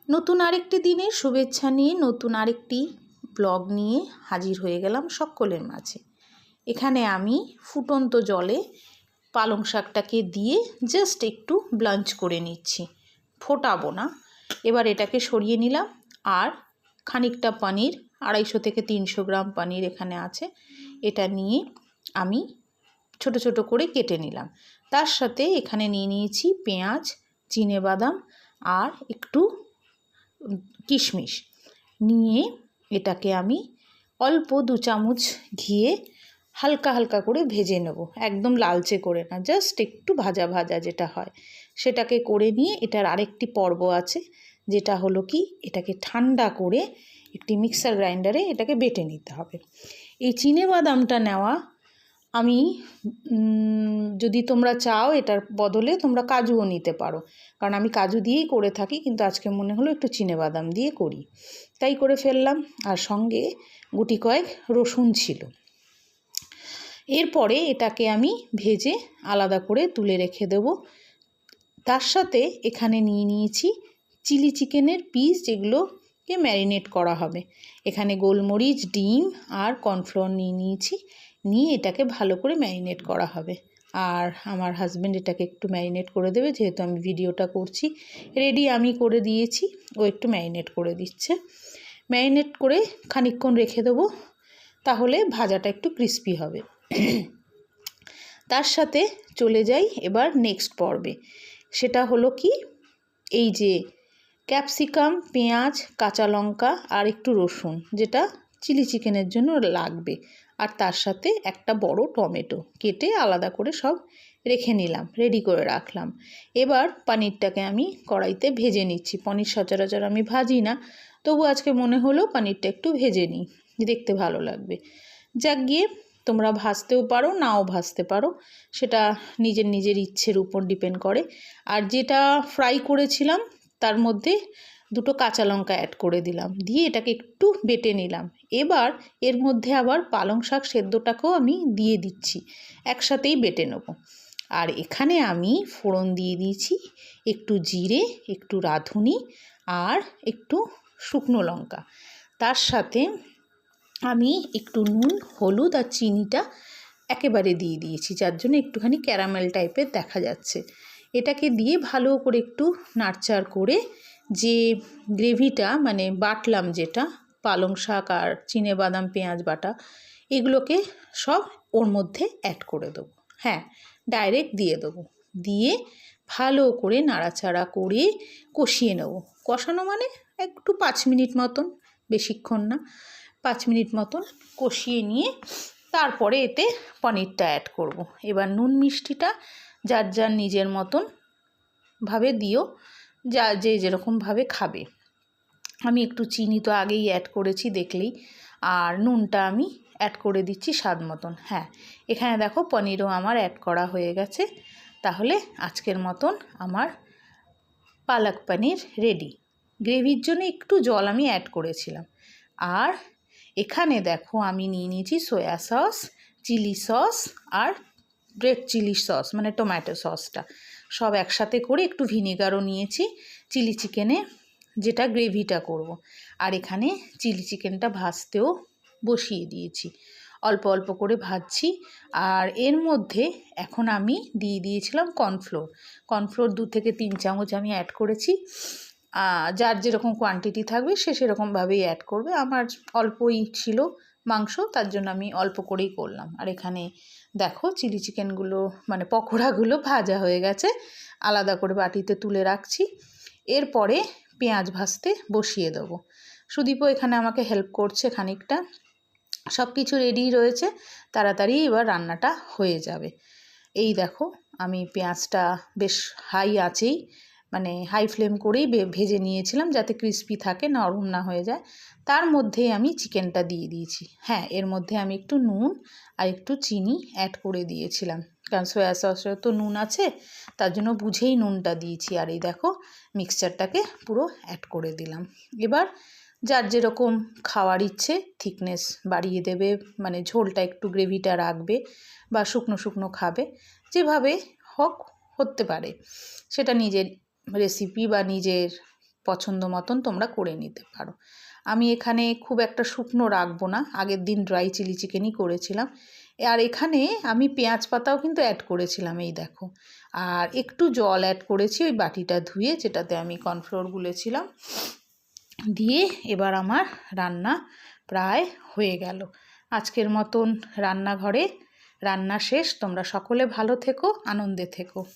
নতুন আরেকটি দিনের শুভেচ্ছা নিয়ে নতুন আরেকটি ব্লগ নিয়ে হাজির হয়ে গেলাম সকলের মাঝে। এখানে আমি ফুটন্ত জলে পালং শাকটাকে দিয়ে জাস্ট একটু ব্লাঞ্চ করে নিচ্ছি, ফোটাবো না। এবার এটাকে সরিয়ে নিলাম। আর খানিকটা পনির, 250 থেকে 300 গ্রাম পনির এখানে আছে, এটা নিয়ে আমি ছোট ছোট করে কেটে নিলাম। তার সাথে এখানে নিয়ে নিয়েছি পেঁয়াজ, চিনেবাদাম আর একটু কিশমিশ নিয়ে এটাকে আমি অল্প 2 চামচ ঘিয়ে হালকা হালকা করে ভেজে নেব, একদম লালচে করে না, জাস্ট একটু ভাজা ভাজা যেটা হয় সেটাকে করে নিয়ে এটার আরেকটি পর্ব আছে, যেটা হলো কি এটাকে ঠান্ডা করে একটি মিক্সার গ্রাইন্ডারে এটাকে বেটে নিতে হবে। এই চিনেবাদামটা নেওয়া আমি যদি তোমরা চাও এটার বদলে তোমরা কাজুও নিতে পারো, কারণ আমি কাজু দিয়েই করে থাকি, কিন্তু আজকে মনে হলো একটু চিনেবাদাম দিয়ে করি, তাই করে ফেললাম। আর সঙ্গে গুটি কয়েক রসুন ছিল। এরপরে এটাকে আমি ভেজে আলাদা করে তুলে রেখে দেব। তার সাথে এখানে নিয়ে নিয়েছি চিলি চিকেনের পিস, যেগুলোকে ম্যারিনেট করা হবে। এখানে গোলমরিচ, ডিম আর কর্নফ্লাওয়ার নিয়ে নিয়েছি, নিয়ে এটাকে ভালো করে ম্যারিনেট করা হবে। আর আমার হাজব্যান্ড এটাকে একটু ম্যারিনেট করে দেবে, যেহেতু আমি ভিডিওটা করছি। রেডি আমি করে দিয়েছি, ও একটু ম্যারিনেট করে দিচ্ছে। ম্যারিনেট করে খানিকক্ষণ রেখে দেবো, তাহলে ভাজাটা একটু ক্রিস্পি হবে। তার সাথে চলে যাই এবার নেক্সট পর্বে। সেটা হলো কি, এই যে ক্যাপসিকাম, পেঁয়াজ, কাঁচা লঙ্কা আর একটু রসুন, যেটা চিলি চিকেনের জন্য লাগবে, আর তার সাথে একটা বড় টমেটো কেটে আলাদা করে সব রেখে নিলাম, রেডি করে রাখলাম। এবার পনিরটাকে আমি কড়াইতে ভেজে নিচ্ছি। পনির সচরাচর আমি ভাজি না, তবু আজকে মনে হলো পনিরটা একটু ভেজে নিই, দেখতে ভালো লাগবে। যাক গিয়ে, তোমরা ভাজতেও পারো, নাও ভাজতে পারো, সেটা নিজের নিজের ইচ্ছের উপর ডিপেন্ড করে। আর যেটা ফ্রাই করেছিলাম তার মধ্যে 2টো কাঁচা লঙ্কা অ্যাড করে দিলাম, দিয়ে এটাকে একটু বেটে নিলাম। এবার এর মধ্যে আবার পালং শাক সেদ্ধটাকেও আমি দিয়ে দিচ্ছি, একসাথেই বেটে নেব। আর এখানে আমি ফোড়ন দিয়ে দিয়েছি একটু জিরে, একটু রাঁধুনি আর একটু শুকনো লঙ্কা। তার সাথে আমি একটু নুন, হলুদ আর চিনিটা একেবারে দিয়ে দিয়েছি, যার জন্য একটুখানি ক্যারামেল টাইপের দেখা যাচ্ছে। এটাকে দিয়ে ভালো করে একটু নাড়চাড় করে যে গ্রেভিটা মানে বাটলাম, যেটা পালং শাক আর চিনেবাদাম পেঁয়াজ বাটা, এগুলোকে সব ওর মধ্যে অ্যাড করে দেবো। হ্যাঁ, ডাইরেক্ট দিয়ে দেবো, দিয়ে ভালো করে নাড়াচাড়া করে কষিয়ে নেব। কষানো মানে একটু 5 মিনিট মতন, বেশিক্ষণ না, 5 মিনিট মতন কষিয়ে নিয়ে তারপরে এতে পনিরটা অ্যাড করব। এবার নুন মিষ্টিটা যার যার নিজের মতন ভাবে দিও, যা যে যেরকমভাবে খাবে। আমি একটু চিনি তো আগেই অ্যাড করেছি দেখলেই, আর নুনটা আমি অ্যাড করে দিচ্ছি স্বাদ মতন। হ্যাঁ, এখানে দেখো পনিরও আমার অ্যাড করা হয়ে গেছে। তাহলে আজকের মতন আমার পালক পনির রেডি। গ্রেভির জন্য একটু জল আমি অ্যাড করেছিলাম। আর এখানে দেখো আমি নিয়ে নিয়েছি সয়া সস, চিলি সস আর রেড চিলি সস, মানে টমেটো সসটা সব একসাথে করে, একটু ভিনেগারও নিয়েছি চিলি চিকেনে, যেটা গ্রেভিটা করব। আর এখানে চিলি চিকেনটা ভাজতেও বসিয়ে দিয়েছি, অল্প অল্প করে ভাজছি। আর এর মধ্যে এখন আমি দিয়ে দিয়েছিলাম কর্নফ্লোর 2 থেকে 3 চামচ আমি অ্যাড করেছি। যার যেরকম কোয়ান্টিটি থাকবে সে সেরকমভাবেই অ্যাড করবে। আমার অল্পই ছিল মাংস, তার জন্য আমি অল্প করেই করলাম। আর এখানে দেখো চিলি চিকেনগুলো মানে পকোড়াগুলো ভাজা হয়ে গেছে, আলাদা করে বাটিতে তুলে রাখছি। এরপরে পেঁয়াজ ভাজতে বসিয়ে দেবো। সুদীপও এখানে আমাকে হেল্প করছে খানিকটা। সব কিছু রেডি রয়েছে, তাড়াতাড়ি এবার রান্নাটা হয়ে যাবে। এই দেখো আমি পেঁয়াজটা বেশ হাই আঁচেই, মানে হাই ফ্লেম করেই ভেজে নিয়েছিলাম, যাতে ক্রিস্পি থাকে, নরম না হয়ে যায়। তার মধ্যেই আমি চিকেনটা দিয়ে দিয়েছি। হ্যাঁ, এর মধ্যে আমি একটু নুন আর একটু চিনি অ্যাড করে দিয়েছিলাম, কারণ সয়া সসে তো নুন আছে, তার জন্য বুঝেই নুনটা দিয়েছি। আর এই দেখো মিক্সচারটাকে পুরো অ্যাড করে দিলাম। এবার যার যেরকম খাওয়ার ইচ্ছে থিকনেস বাড়িয়ে দেবে, মানে ঝোলটা একটু গ্রেভিটা রাখবে, বা শুকনো শুকনো খাবে, যেভাবে হোক হতে পারে, সেটা নিজের রেসিপি বা নিজের পছন্দ মতন তোমরা করে নিতে পারো। আমি এখানে খুব একটা শুকনো রাখবো না, আগের দিন ড্রাই চিলি চিকেনই করেছিলাম। আর এখানে আমি পেঁয়াজ পাতাও কিন্তু অ্যাড করেছিলাম, এই দেখো। আর একটু জল অ্যাড করেছি ওই বাটিটা ধুয়ে, যেটাতে আমি কর্নফ্লোর গুলেছিলাম। দিয়ে এবার আমার রান্না প্রায় হয়ে গেল। আজকের মতন রান্নাঘরে রান্না শেষ। তোমরা সকলে ভালো থেকো, আনন্দে থেকো।